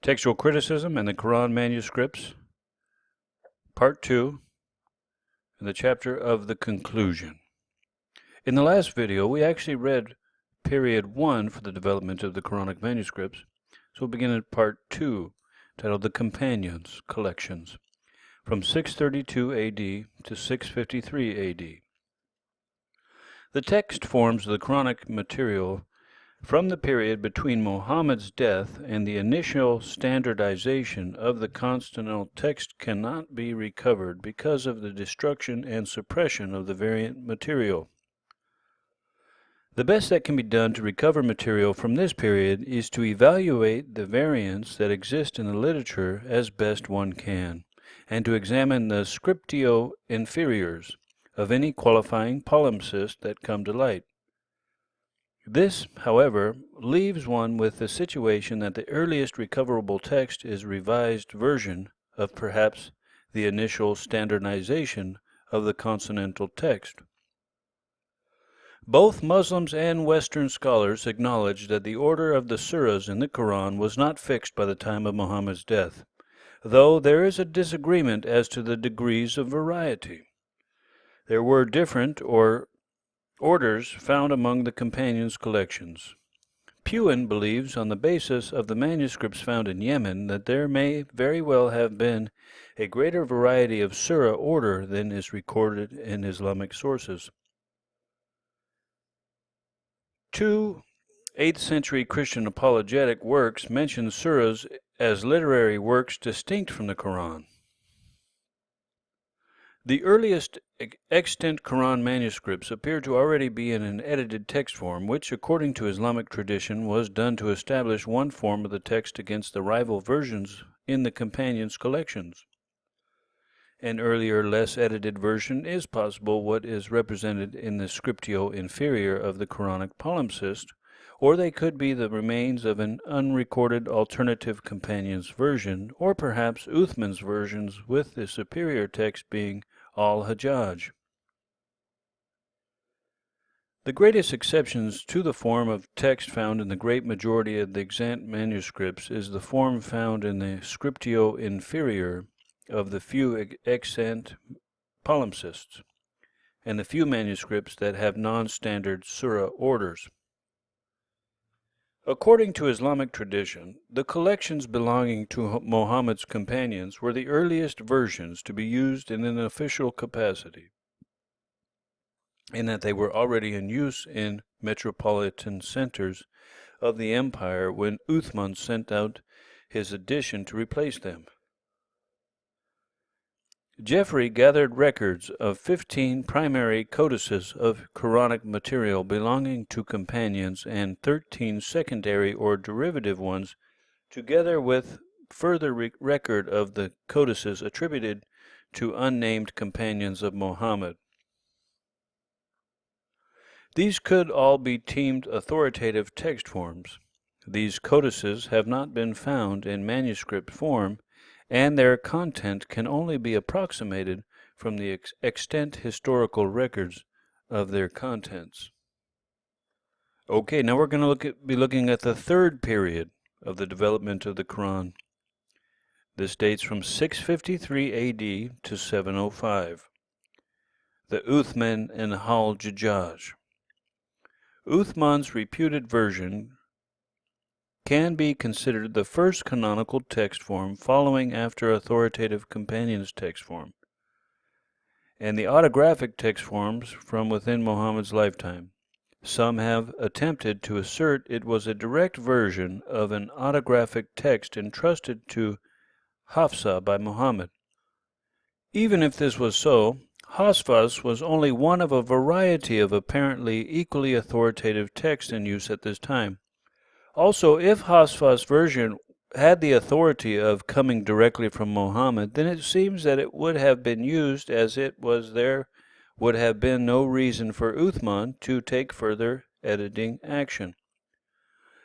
Textual Criticism and the Quran Manuscripts, Part 2, and the chapter of the conclusion. In the last video, we actually read period 1 for the development of the Quranic manuscripts, so we'll begin at Part 2, titled The Companions Collections, from 632 AD to 653 AD. The text forms of the Quranic material from the period between Muhammad's death and the initial standardization of the consonantal text cannot be recovered because of the destruction and suppression of the variant material. The best that can be done to recover material from this period is to evaluate the variants that exist in the literature as best one can, and to examine the scriptio inferiors of any qualifying palimpsest that come to light. This, however, leaves one with the situation that the earliest recoverable text is a revised version of perhaps the initial standardization of the consonantal text. Both Muslims and Western scholars acknowledge that the order of the surahs in the Quran was not fixed by the time of Muhammad's death, though there is a disagreement as to the degrees of variety. There were different orders found among the companions' collections. Puin believes, on the basis of the manuscripts found in Yemen, that there may very well have been a greater variety of surah order than is recorded in Islamic sources. Two 8th century Christian apologetic works mention surahs as literary works distinct from the Quran. The earliest extant Quran manuscripts appear to already be in an edited text form, which, according to Islamic tradition, was done to establish one form of the text against the rival versions in the companions' collections. An earlier, less edited version is possible, what is represented in the scriptio inferior of the Quranic palimpsest, or they could be the remains of an unrecorded alternative companions version, or perhaps Uthman's versions, with the superior text being al-Hajjaj. The greatest exceptions to the form of text found in the great majority of the extant manuscripts is the form found in the scriptio inferior of the few extant palimpsests, and the few manuscripts that have non-standard surah orders. According to Islamic tradition, the collections belonging to Muhammad's companions were the earliest versions to be used in an official capacity, in that they were already in use in metropolitan centers of the empire when Uthman sent out his edition to replace them. Jeffrey gathered records of 15 primary codices of Quranic material belonging to companions and 13 secondary or derivative ones, together with further record of the codices attributed to unnamed companions of Muhammad. These could all be deemed authoritative text forms. These codices have not been found in manuscript form, and their content can only be approximated from the extant historical records of their contents. Okay, now we're going to be looking at the third period of the development of the Quran. This dates from 653 AD to 705. The Uthman and al-Hajjaj. Uthman's reputed version can be considered the first canonical text form following after authoritative companions text form, and the autographic text forms from within Muhammad's lifetime. Some have attempted to assert it was a direct version of an autographic text entrusted to Hafsa by Muhammad. Even if this was so, Hafsa's was only one of a variety of apparently equally authoritative texts in use at this time. Also, if Hafsa's version had the authority of coming directly from Muhammad, then it seems that it would have been used, as it was there would have been no reason for Uthman to take further editing action.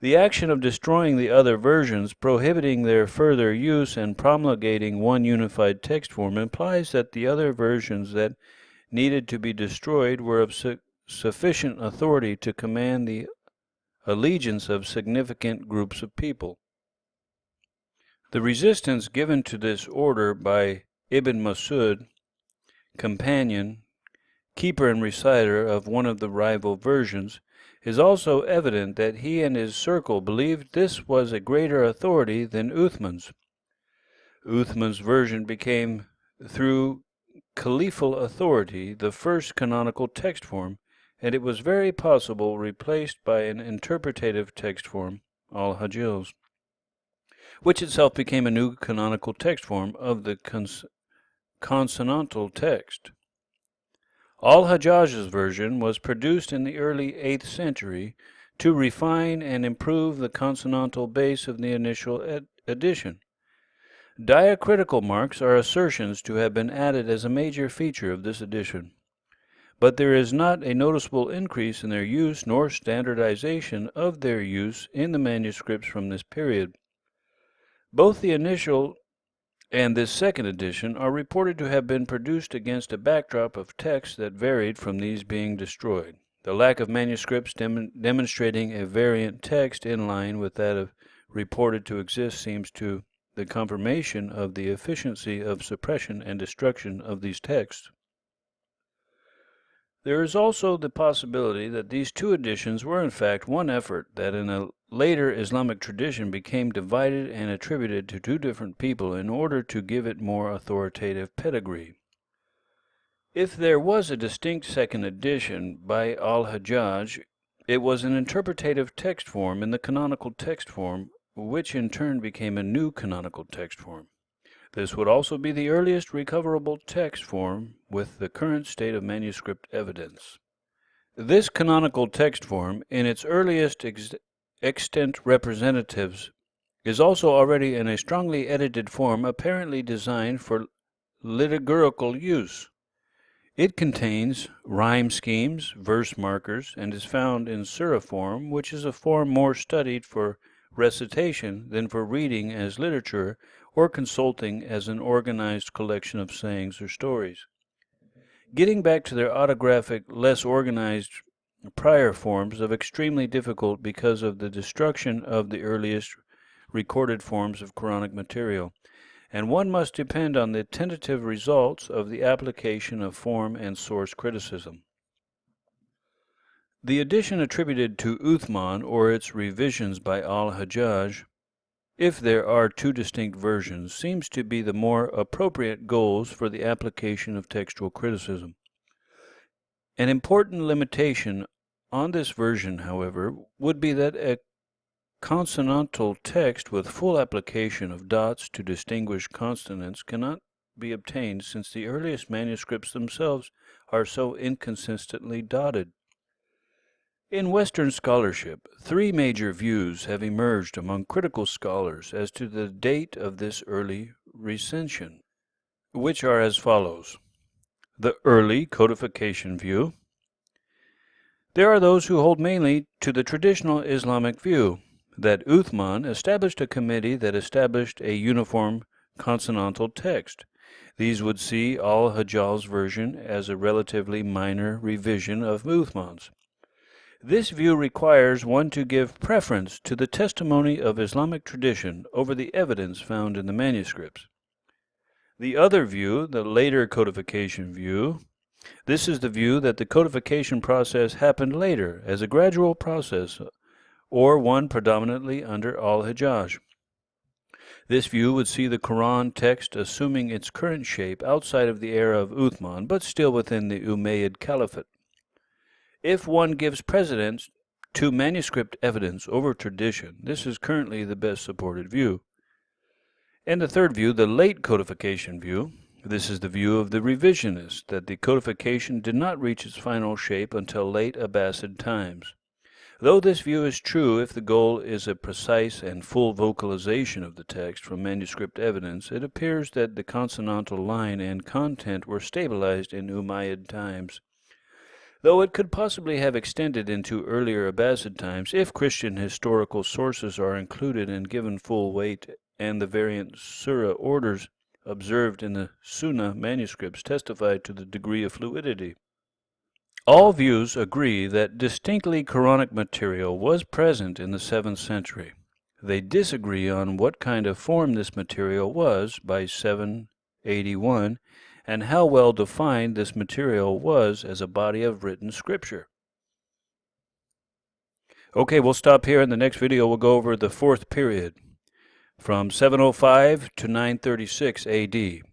The action of destroying the other versions, prohibiting their further use, and promulgating one unified text form implies that the other versions that needed to be destroyed were of sufficient authority to command the allegiance of significant groups of people. The resistance given to this order by Ibn Masud, companion, keeper and reciter of one of the rival versions, is also evident that he and his circle believed this was a greater authority than Uthman's. Uthman's version became, through caliphal authority, the first canonical text form, and it was very possible replaced by an interpretative text form, al-Hajjaz, which itself became a new canonical text form of the consonantal text. Al-Hajjaj's version was produced in the early 8th century to refine and improve the consonantal base of the initial edition. Diacritical marks are assertions to have been added as a major feature of this edition, but there is not a noticeable increase in their use nor standardization of their use in the manuscripts from this period. Both the initial and this second edition are reported to have been produced against a backdrop of texts that varied from these being destroyed. The lack of manuscripts demonstrating a variant text in line with that reported to exist seems to the confirmation of the efficiency of suppression and destruction of these texts. There is also the possibility that these two editions were in fact one effort that in a later Islamic tradition became divided and attributed to two different people in order to give it more authoritative pedigree. If there was a distinct second edition by al-Hajjaj, it was an interpretative text form in the canonical text form, which in turn became a new canonical text form. This would also be the earliest recoverable text form with the current state of manuscript evidence. This canonical text form, in its earliest extant representatives, is also already in a strongly edited form apparently designed for liturgical use. It contains rhyme schemes, verse markers, and is found in surah form, which is a form more studied for recitation than for reading as literature or consulting as an organized collection of sayings or stories. Getting back to their autographic, less organized prior forms of extremely difficult because of the destruction of the earliest recorded forms of Quranic material, and one must depend on the tentative results of the application of form and source criticism. The edition attributed to Uthman or its revisions by al-Hajjaj, if there are two distinct versions, seems to be the more appropriate goals for the application of textual criticism. An important limitation on this version, however, would be that a consonantal text with full application of dots to distinguish consonants cannot be obtained, since the earliest manuscripts themselves are so inconsistently dotted. In Western scholarship, three major views have emerged among critical scholars as to the date of this early recension, which are as follows. The early codification view. There are those who hold mainly to the traditional Islamic view, that Uthman established a committee that established a uniform consonantal text. These would see al-Hajjaj's version as a relatively minor revision of Uthman's. This view requires one to give preference to the testimony of Islamic tradition over the evidence found in the manuscripts. The other view, the later codification view, this is the view that the codification process happened later as a gradual process, or one predominantly under al-Hajjaj. This view would see the Quran text assuming its current shape outside of the era of Uthman, but still within the Umayyad Caliphate. If one gives precedence to manuscript evidence over tradition, this is currently the best supported view. And the third view, the late codification view, this is the view of the revisionists, that the codification did not reach its final shape until late Abbasid times. Though this view is true if the goal is a precise and full vocalization of the text from manuscript evidence, it appears that the consonantal line and content were stabilized in Umayyad times, though it could possibly have extended into earlier Abbasid times if Christian historical sources are included and given full weight, and the variant surah orders observed in the Sunnah manuscripts testify to the degree of fluidity. All views agree that distinctly Quranic material was present in the 7th century. They disagree on what kind of form this material was by 781 and how well defined this material was as a body of written scripture. Okay, we'll stop here. In the next video, we'll go over the fourth period, from 705 to 936 AD.